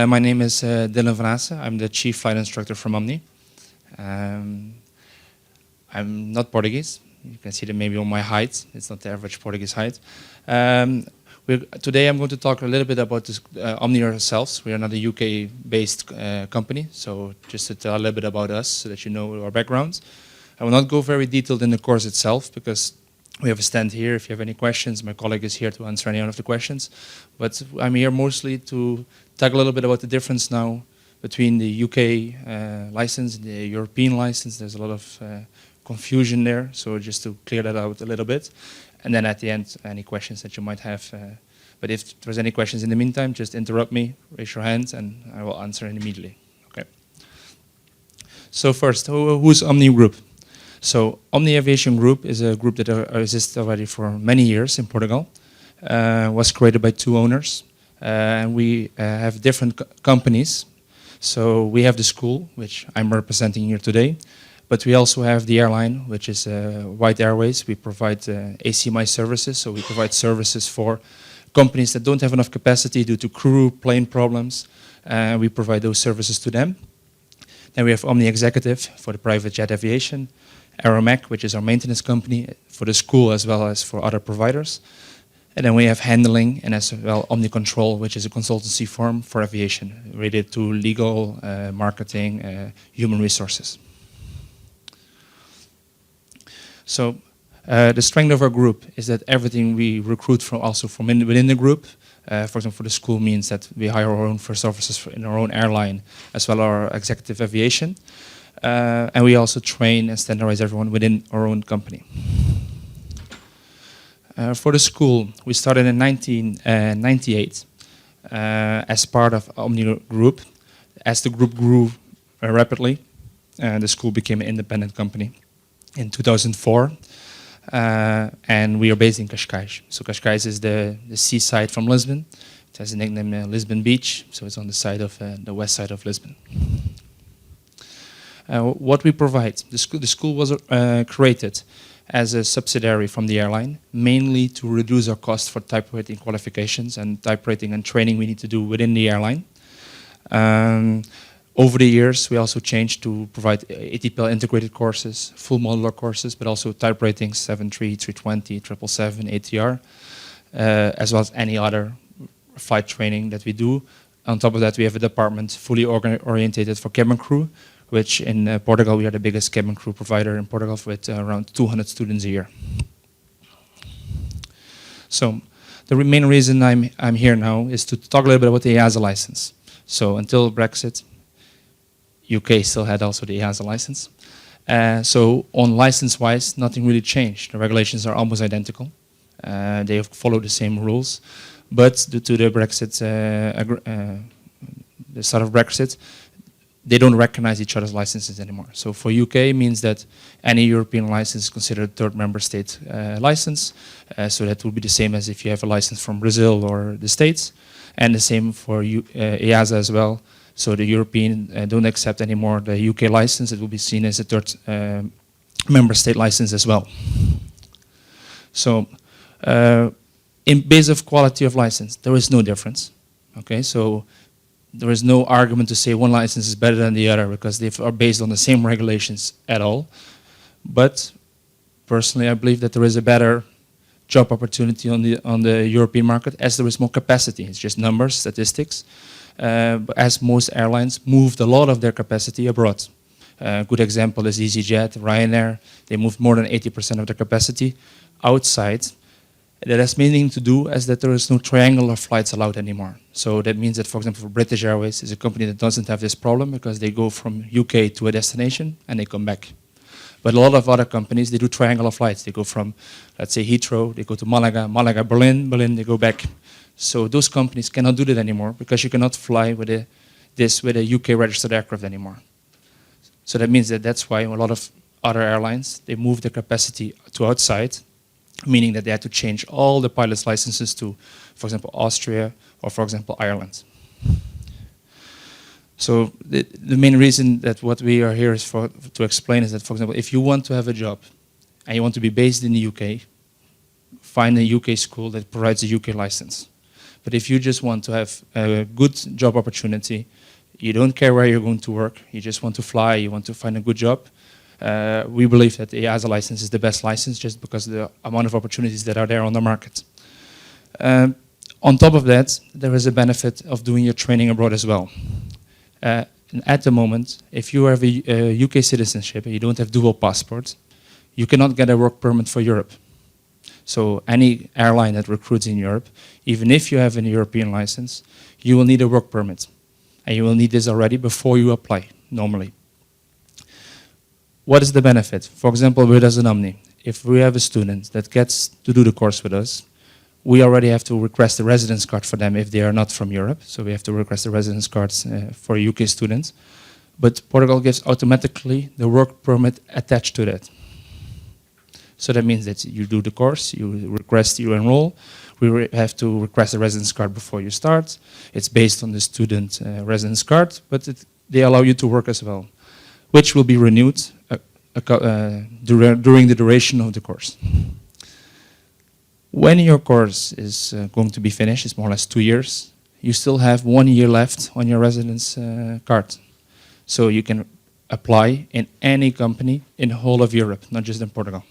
My name is Dylan Van Assen. I'm the chief flight instructor from OMNI. I'm not Portuguese. You can see that maybe on my height. It's not the average Portuguese height. Today I'm going to talk a little bit about this, OMNI ourselves. We are not a UK-based company, so just to tell a little bit about us so that you know our backgrounds. I will not go very detailed in the course itself because we have a stand here. If you have any questions, my colleague is here to answer any of the questions. But I'm here mostly to talk a little bit about the difference now between the UK license and the European license. There's a lot of confusion there, so just to clear that out a little bit. And then at the end, any questions that you might have. But if there's any questions in the meantime, just interrupt me, raise your hand, and I will answer it immediately. Okay. So first, who's OMNI Group? So OMNI Aviation Group is a group that exists already for many years in Portugal. Was created by two owners. And we have different companies. So we have the school, which I'm representing here today. But we also have the airline, which is White Airways. We provide ACMI services. So we provide services for companies that don't have enough capacity due to crew, plane problems. We provide those services to them. Then we have OMNI Executive for the private jet aviation. Aeromech, which is our maintenance company for the school as well as for other providers. And then we have handling and as well OMNI Control, which is a consultancy firm for aviation related to legal, marketing, human resources. So the strength of our group is that everything we recruit from also from within the group. For example, for the school means that we hire our own first officers in our own airline as well as our executive aviation. And we also train and standardize everyone within our own company. For the school, we started in 1998 as part of OMNI Group. As the group grew rapidly, the school became an independent company in 2004. And we are based in Cascais. So Cascais is the seaside from Lisbon. It has a nickname Lisbon Beach, so it's on the side of the west side of Lisbon. What we provide, the school was created as a subsidiary from the airline, mainly to reduce our cost for type rating qualifications and type rating and training we need to do within the airline. Over the years, we also changed to provide ATPL integrated courses, full modular courses, but also type ratings 73, 320, 777, ATR, as well as any other flight training that we do. On top of that, we have a department fully orientated for cabin crew, which in Portugal, we are the biggest cabin crew provider in Portugal with around 200 students a year. So the main reason I'm here now is to talk a little bit about the EASA license. So until Brexit, UK still had also the EASA license. So on license-wise, nothing really changed. The regulations are almost identical. They follow the same rules. But due to the Brexit, the start of Brexit, they don't recognize each other's licenses anymore. So for UK means that any European license is considered a third member state license. So that will be the same as if you have a license from Brazil or the States. And the same for EASA as well. So the European don't accept anymore the UK license. It will be seen as a third member state license as well. So in base of quality of license, there is no difference. Okay, so there is no argument to say one license is better than the other because they are based on the same regulations at all. But personally, I believe that there is a better job opportunity on the European market as there is more capacity. It's just numbers, statistics. But as most airlines moved a lot of their capacity abroad. A good example is EasyJet, Ryanair. They moved more than 80% of their capacity outside. That has meaning to do as that there is no triangular flights allowed anymore. So that means that, for example, for British Airways is a company that doesn't have this problem because they go from UK to a destination and they come back. But a lot of other companies, they do triangular flights. They go from, let's say, Heathrow, they go to Malaga, Malaga, Berlin, Berlin, they go back. So those companies cannot do that anymore because you cannot fly with a UK registered aircraft anymore. So that means that that's why a lot of other airlines, they move their capacity to outside, meaning that they had to change all the pilots' licenses to, for example, Austria or, for example, Ireland. So the main reason that what we are here is to explain is that, for example, if you want to have a job and you want to be based in the UK, find a UK school that provides a UK license. But if you just want to have a good job opportunity, you don't care where you're going to work, you just want to fly, you want to find a good job, we believe that the EASA license is the best license just because of the amount of opportunities that are there on the market. On top of that, there is a benefit of doing your training abroad as well. And at the moment, if you have a UK citizenship and you don't have dual passport, you cannot get a work permit for Europe. So any airline that recruits in Europe, even if you have a European license, you will need a work permit. And you will need this already before you apply, normally. What is the benefit? For example, with us in OMNI, if we have a student that gets to do the course with us, we already have to request a residence card for them if they are not from Europe. So we have to request a residence cards for UK students. But Portugal gives automatically the work permit attached to that. So that means that you do the course, you request, you enroll. We have to request a residence card before you start. It's based on the student residence card, but they allow you to work as well, which will be renewed during the duration of the course. When your course is going to be finished, it's more or less 2 years, you still have 1 year left on your residence card. So you can apply in any company in the whole of Europe, not just in Portugal.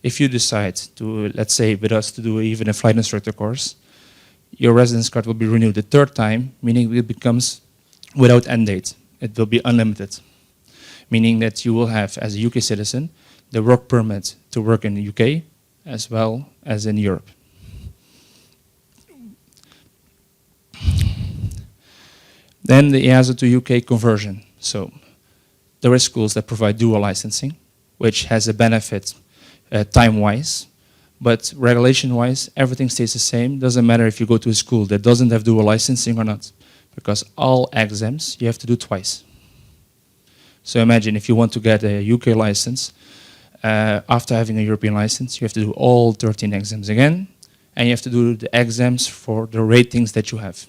If you decide to, let's say with us, to do even a flight instructor course, your residence card will be renewed the 3rd time, meaning it becomes without end date. It will be unlimited, meaning that you will have, as a UK citizen, the work permit to work in the UK as well as in Europe. Then the EASA to UK conversion. So there are schools that provide dual licensing, which has a benefit time-wise, but regulation-wise, everything stays the same. Doesn't matter if you go to a school that doesn't have dual licensing or not, because all exams you have to do twice. So imagine if you want to get a UK license, after having a European license, you have to do all 13 exams again, and you have to do the exams for the ratings that you have.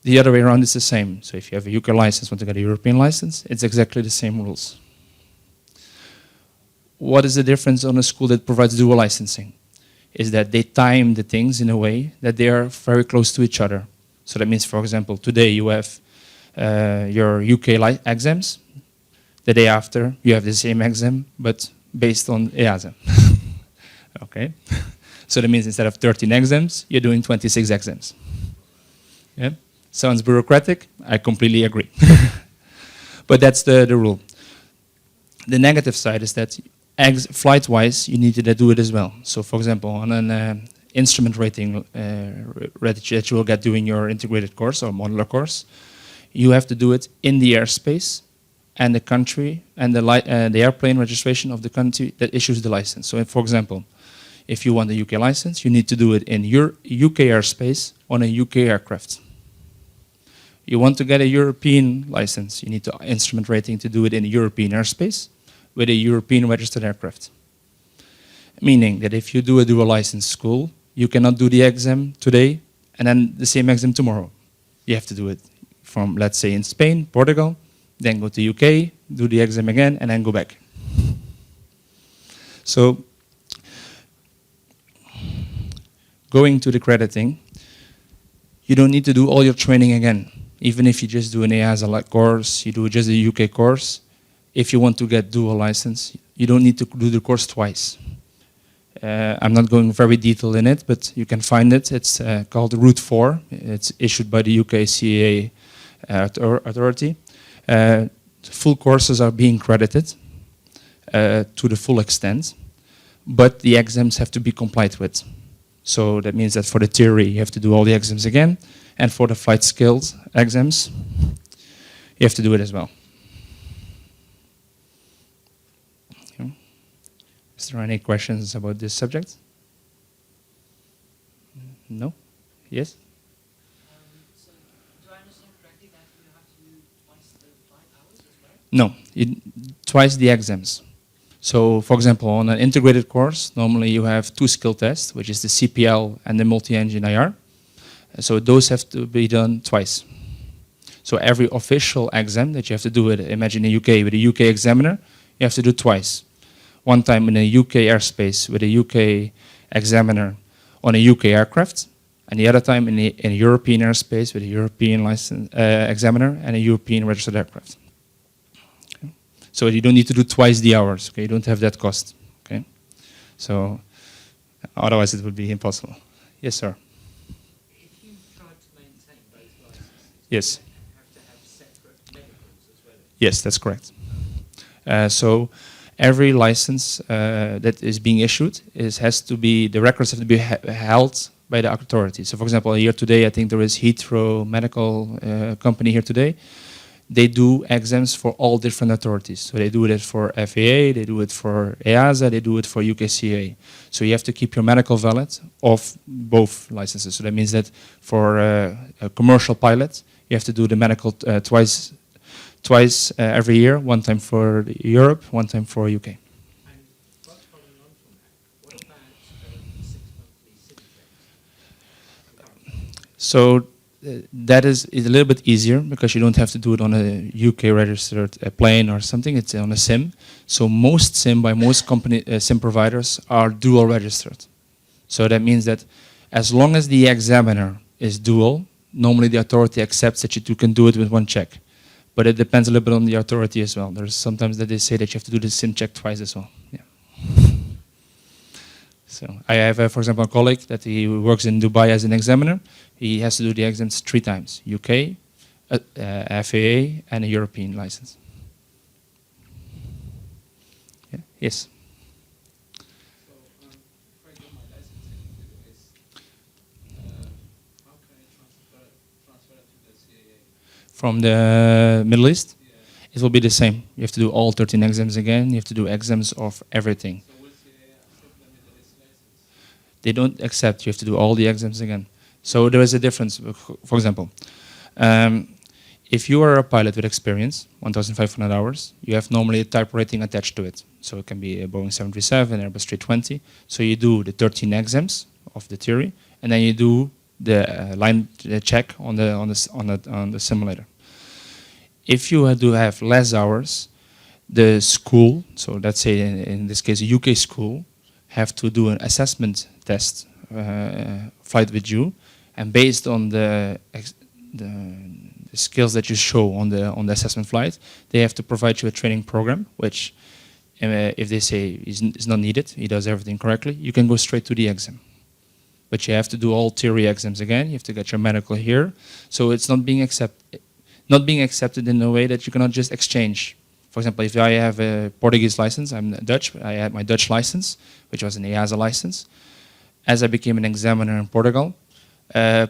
The other way around is the same. So if you have a UK license, want to get a European license, it's exactly the same rules. What is the difference on a school that provides dual licensing? Is that they time the things in a way that they are very close to each other. So that means, for example, today you have your UK exams. The day after, you have the same exam, but based on EASA. Okay? So that means instead of 13 exams, you're doing 26 exams. Yeah? Sounds bureaucratic? I completely agree. But that's the rule. The negative side is that flight-wise, you need to do it as well. So for example, on an instrument rating that you will get doing your integrated course or modular course, you have to do it in the airspace and the country and the airplane registration of the country that issues the license. So for example, if you want a UK license, you need to do it in your UK airspace on a UK aircraft. You want to get a European license, you need to instrument rating to do it in a European airspace with a European registered aircraft. Meaning that if you do a dual license school, you cannot do the exam today and then the same exam tomorrow. You have to do it from, let's say, in Spain, Portugal, then go to UK, do the exam again, and then go back. So, going to the crediting, you don't need to do all your training again. Even if you just do an EASA course, you do just a UK course, if you want to get dual license, you don't need to do the course twice. I'm not going very detailed in it, but you can find it. It's called Route 4. It's issued by the UK CAA authority. Full courses are being credited to the full extent, but the exams have to be complied with. So that means that for the theory, you have to do all the exams again, and for the flight skills exams, you have to do it as well. Is there any questions about this subject? No? Yes? So, do I understand correctly that you have to do twice the flight hours as well? No, twice the exams. So, for example, on an integrated course, normally you have 2 skill tests, which is the CPL and the multi-engine IR. So those have to be done twice. So every official exam that you have to do it, imagine in the UK with a UK examiner, you have to do twice. One time in a UK airspace with a UK examiner on a UK aircraft, and the other time in a European airspace with a European license examiner and a European registered aircraft. Okay. So you don't need to do twice the hours. Okay, you don't have that cost. Okay, so otherwise it would be impossible. Yes, sir. If you tried to maintain both licenses, Yes. you have to have separate medicals as well. Yes, that's correct. So every license that is being issued has to be, the records have to be held by the authority. So for example, here today, I think there is Heathrow Medical Company here today. They do exams for all different authorities. So they do it for FAA, they do it for EASA, they do it for UKCA. So you have to keep your medical valid of both licenses. So that means that for a commercial pilot, you have to do the medical twice every year, one time for Europe, one time for UK. And what's following on from that? What about 6-monthly city checks? So that is a little bit easier because you don't have to do it on a UK registered plane or something. It's on a SIM. So most SIM by most company SIM providers are dual registered. So that means that as long as the examiner is dual, normally the authority accepts that you can do it with one check. But it depends a little bit on the authority as well. There's sometimes that they say that you have to do the SIM check twice as well. Yeah. So I have, for example, a colleague that he works in Dubai as an examiner. He has to do the exams 3 times: UK, FAA, and a European license. Yeah. Yes. So, if I get my license in the Middle East, how can I transfer it to the CAA? From the Middle East, Yeah. it will be the same. You have to do all 13 exams again. You have to do exams of everything. So will CAA accept the Middle East license? They don't accept. You have to do all the exams again. So there is a difference. For example, if you are a pilot with experience, 1,500 hours, you have normally a type rating attached to it. So it can be a Boeing 737, Airbus 320. So you do the 13 exams of the theory, and then you do the line check on the simulator. If you do have less hours, the school, so let's say in this case a UK school, have to do an assessment test flight with you, and based on the skills that you show on the assessment flight, they have to provide you a training program, which if they say is not needed, he does everything correctly, you can go straight to the exam. But you have to do all theory exams again. You have to get your medical here. So it's not being accepted in a way that you cannot just exchange. For example, if I have a Portuguese license, I'm Dutch, I had my Dutch license, which was an EASA license. As I became an examiner in Portugal,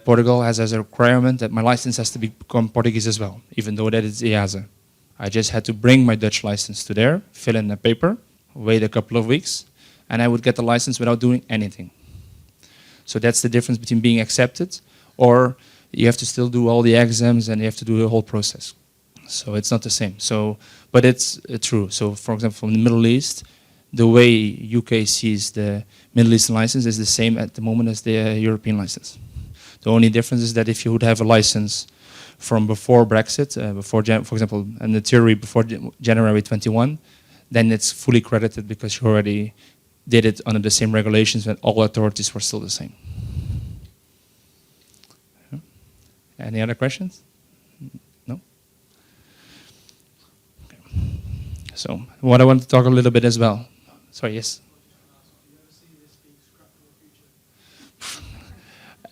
Portugal has as a requirement that my license has to become Portuguese as well, even though that is EASA. I just had to bring my Dutch license to there, fill in a paper, wait a couple of weeks, and I would get the license without doing anything. So that's the difference between being accepted, or you have to still do all the exams and you have to do the whole process. So it's not the same. So, but it's true. So for example, from the Middle East, the way UK sees the Middle Eastern license is the same at the moment as the European license. The only difference is that if you would have a license from before Brexit, for example, in the theory before January 21, then it's fully credited because you already did it under the same regulations and all authorities were still the same. Any other questions? No? Okay. So what I want to talk a little bit as well. Sorry, yes?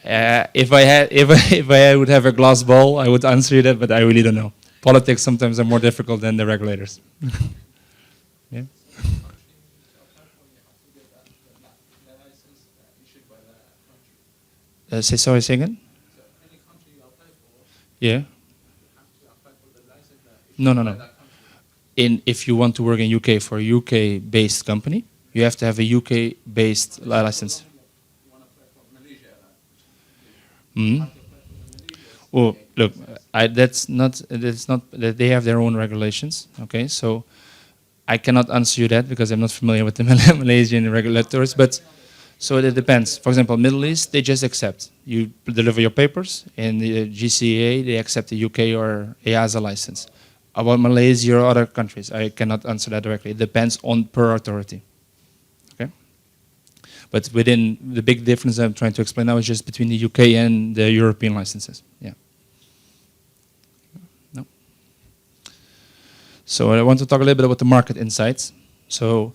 If I would have a glass ball, I would answer you that, but I really don't know. Politics sometimes are more difficult than the regulators. Yeah. Say again? So any country you apply for, Yeah. you have to apply for the license that is No. by that country. If you want to work in UK for a UK-based company, you have to have a UK-based license. You want to apply for Malaysia, Mm. you have to apply for the Malaysia. Oh, look, that's not. They have their own regulations. Okay, so I cannot answer you that because I'm not familiar with the Malaysian regulators. But so it depends. For example, Middle East, they just accept. You deliver your papers, and the GCAA, they accept the UK or EASA license. About Malaysia or other countries, I cannot answer that directly. It depends on per authority. Okay. But within the big difference I'm trying to explain now is just between the UK and the European licenses. Yeah. No. So I want to talk a little bit about the market insights. So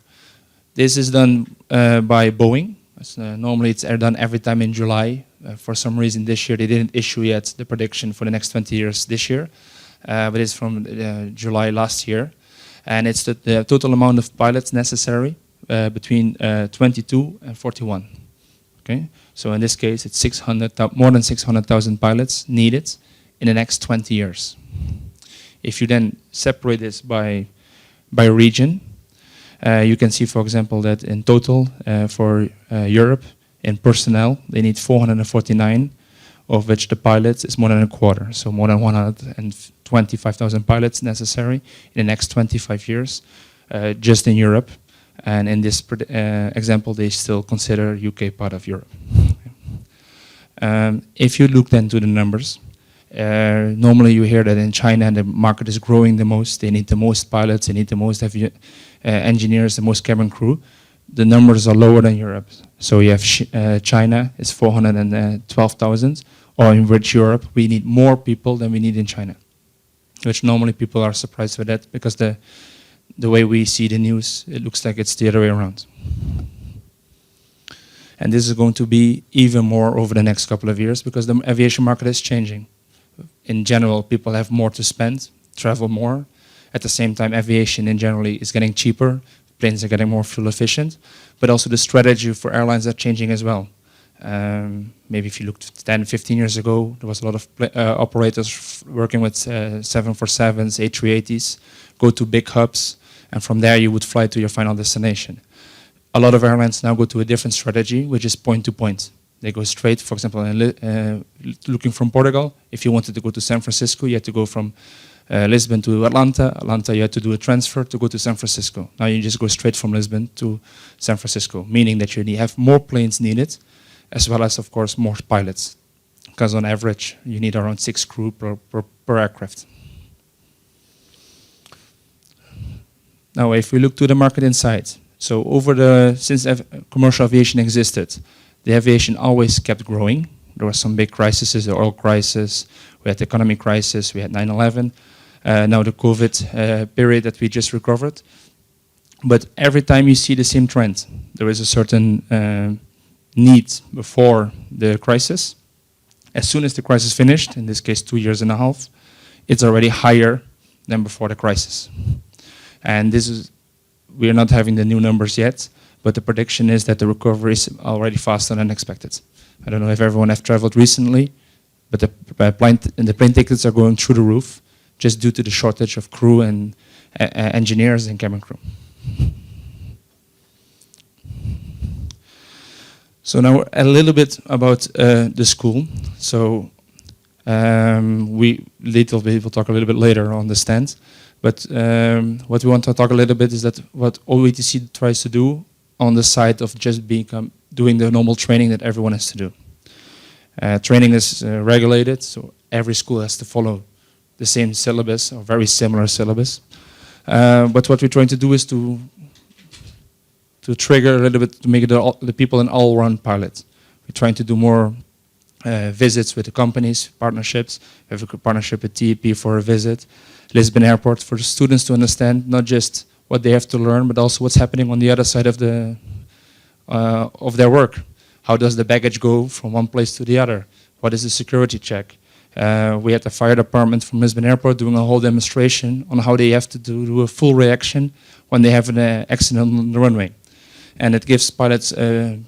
this is done by Boeing. Normally it's done every time in July. For some reason this year they didn't issue yet the prediction for the next 20 years this year. But it's from July last year. And it's the total amount of pilots necessary between 22 and 41. Okay, so in this case, it's more than 600,000 pilots needed in the next 20 years. If you then separate this by region, you can see, for example, that in total for Europe, in personnel, they need 449, of which the pilots is more than a quarter, so more than 125,000 pilots necessary in the next 25 years, just in Europe. And in this example, they still consider UK part of Europe. If you look then to the numbers, normally you hear that in China the market is growing the most, they need the most pilots, they need the most engineers, the most cabin crew. The numbers are lower than Europe. So you have China is 412,000, or in which Europe we need more people than we need in China. Which normally people are surprised with that, because the way we see the news, it looks like it's the other way around. And this is going to be even more over the next couple of years, because the aviation market is changing. In general, people have more to spend, travel more. At the same time, aviation in general is getting cheaper, planes are getting more fuel efficient, but also the strategy for airlines are changing as well. Maybe if you looked 10, 15 years ago, there was a lot of operators working with 747s, A380s, go to big hubs, and from there you would fly to your final destination. A lot of airlines now go to a different strategy, which is point-to-point. They go straight, for example, looking from Portugal. If you wanted to go to San Francisco, you had to go from Lisbon to Atlanta. Atlanta, you had to do a transfer to go to San Francisco. Now you just go straight from Lisbon to San Francisco, meaning that you have more planes needed, as well as, of course, more pilots. Because on average, you need around 6 crew per aircraft. Now, if we look to the market inside, so since commercial aviation existed, the aviation always kept growing. There were some big crises, the oil crisis, we had the economic crisis, we had 9/11, now the COVID period that we just recovered. But every time you see the same trend, there is a certain need before the crisis. As soon as the crisis finished, in this case 2.5 years, it's already higher than before the crisis. And we are not having the new numbers yet, but the prediction is that the recovery is already faster than expected. I don't know if everyone has traveled recently, but the plane tickets are going through the roof just due to the shortage of crew and engineers and cabin crew. So now a little bit about the school. So we will talk a little bit later on the stand. But what we want to talk a little bit is that what OETC tries to do on the side of just doing the normal training that everyone has to do. Training is regulated, so every school has to follow the same syllabus or very similar syllabus. But what we're trying to do is to trigger a little bit, to make the people an all-round pilot. We're trying to do more visits with the companies, partnerships. We have a partnership with TEP for a visit. Lisbon Airport for the students to understand not just what they have to learn, but also what's happening on the other side of their work. How does the baggage go from one place to the other? What is the security check? We had the fire department from Lisbon Airport doing a whole demonstration on how they have to do a full reaction when they have an accident on the runway. And it gives pilots a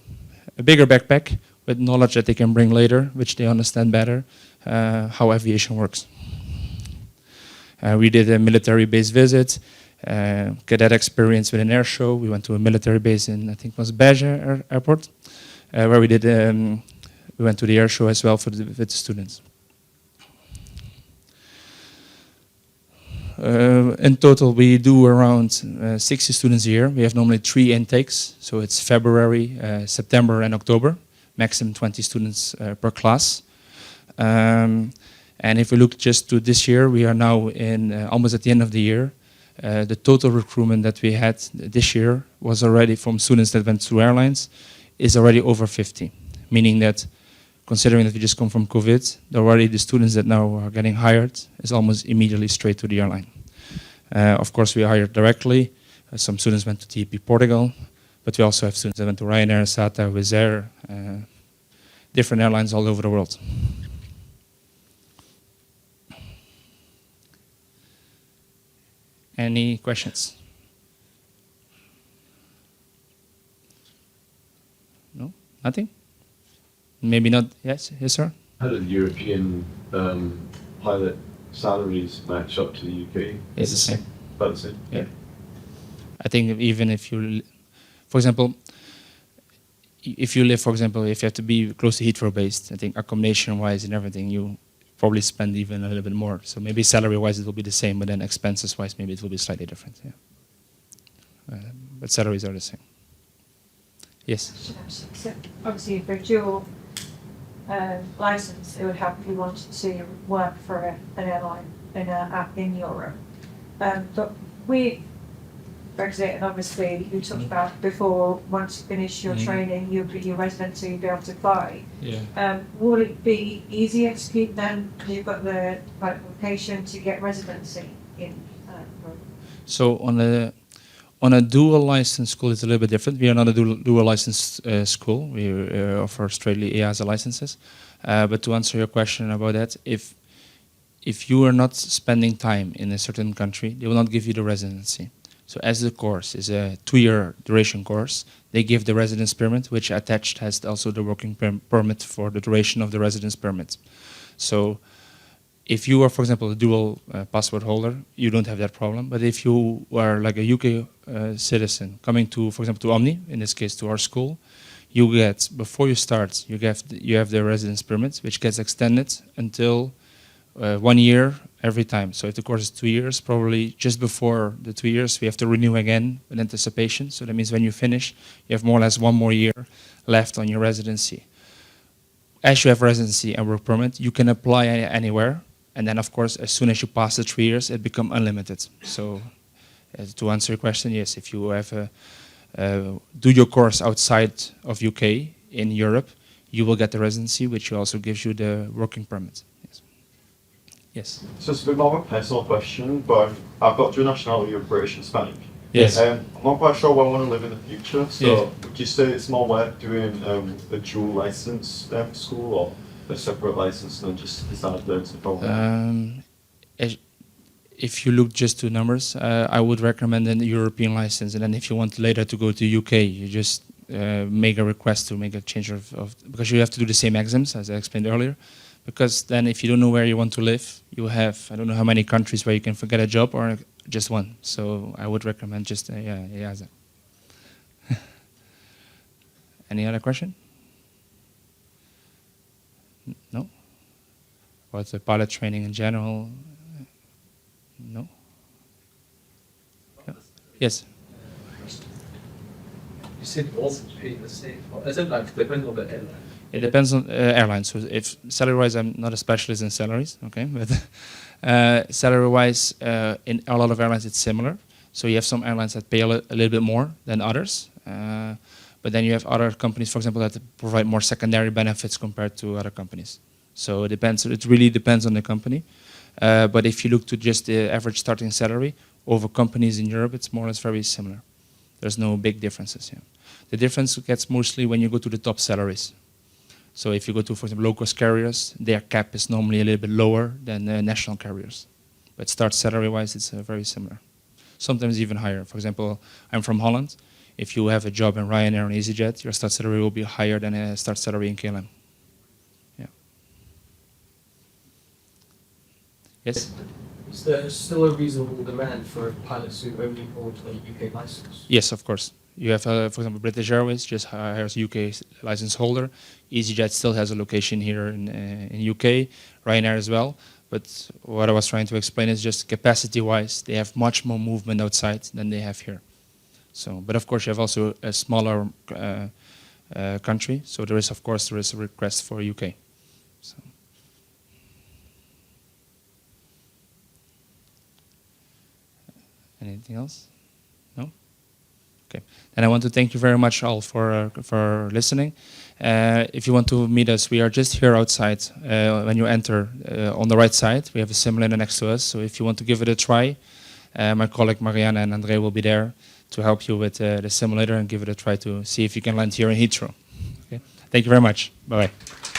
bigger backpack with knowledge that they can bring later, which they understand better, how aviation works. We did a military base visit, cadet experience with an air show. We went to a military base in, I think it was Beja Airport, where we went to the air show as well with the students. In total, we do around 60 students a year. We have normally 3 intakes, so it's February, September, and October. Maximum 20 students per class. And if we look just to this year, we are now almost at the end of the year. The total recruitment that we had this year was already from students that went through airlines, is already over 50, meaning that considering that we just come from COVID, already the students that now are getting hired is almost immediately straight to the airline. Of course, we hired directly. Some students went to TP Portugal, but we also have students that went to Ryanair, SATA, Wizz Air, different airlines all over the world. Any questions? No? Nothing? Maybe not. Yes, yes, sir. How do the European pilot salaries match up to the UK? It's the same. About the same? Yeah. I think even if you, for example, if you live, for example, if you have to be close to Heathrow based, I think accommodation-wise and everything, you probably spend even a little bit more. So maybe salary-wise it will be the same, but then expenses-wise maybe it will be slightly different. Yeah. But salaries are the same. Yes. So obviously, for dual license, it would help if you wanted to work for an airline in Europe. But we Brexit, and obviously you talked about before, once you finish your training, your residency, you'll be able to fly. Yeah. Will it be easier to keep then, because you've got the qualification to get residency in Europe? So on a dual license school, it's a little bit different. We are not a dual license school. We offer strictly EASA licenses. But to answer your question about that, if you are not spending time in a certain country, they will not give you the residency. So as the course is a 2-year duration course, they give the residence permit, which attached has also the working permit for the duration of the residence permit. So if you are, for example, a dual passport holder, you don't have that problem. But if you are like a UK citizen coming to, for example, to OMNI, in this case to our school, you get, before you start, you have the residence permit, which gets extended until 1 year every time. So if the course is 2 years, probably just before the 2 years, we have to renew again with anticipation. So that means when you finish, you have more or less 1 more year left on your residency. As you have residency and work permit, you can apply anywhere. And then, of course, as soon as you pass the 3 years, it becomes unlimited. So to answer your question, yes, if you have do your course outside of UK in Europe, you will get the residency, which also gives you the working permit. Yes. Yes. So it's a bit more of a personal question, but I've got dual nationality of British and Spanish. Yes. I'm not quite sure where I want to live in the future, so Yeah. would you say it's more worth doing a dual license school or a separate license and just decide learn to follow? If you look just to numbers, I would recommend an European license, and then if you want later to go to UK, you just make a request to make a change of because you have to do the same exams as I explained earlier. Because then if you don't know where you want to live, you have, I don't know how many countries where you can get a job or just one. So I would recommend just, EASA. Any other question? No? About the pilot training in general? No? Yeah. Yes? You said all pay the same. Is it like depending on the airline? It depends on airlines. So if salary-wise, I'm not a specialist in salaries, okay? But salary-wise, in a lot of airlines, it's similar. So you have some airlines that pay a little bit more than others. But then you have other companies, for example, that provide more secondary benefits compared to other companies. So it depends. It really depends on the company. But if you look to just the average starting salary over companies in Europe, it's more or less very similar. There's no big differences. Yeah. The difference gets mostly when you go to the top salaries. So if you go to, for example, low-cost carriers, their cap is normally a little bit lower than national carriers. But start salary-wise, it's very similar. Sometimes even higher. For example, I'm from Holland. If you have a job in Ryanair and EasyJet, your start salary will be higher than a start salary in KLM. Yeah. Yes? Is there still a reasonable demand for pilots who only hold a UK license? Yes, of course. You have, for example, British Airways just hires UK license holder. EasyJet still has a location here in UK, Ryanair as well. But what I was trying to explain is just capacity-wise, they have much more movement outside than they have here. So, but of course, you have also a smaller country. So there is a request for UK. So. Anything else? No? And I want to thank you very much all for listening. If you want to meet us, we are just here outside when you enter on the right side. We have a simulator next to us, so if you want to give it a try, my colleague Marianne and André will be there to help you with the simulator and give it a try to see if you can land here in Heathrow. Okay. Thank you very much. Bye-bye.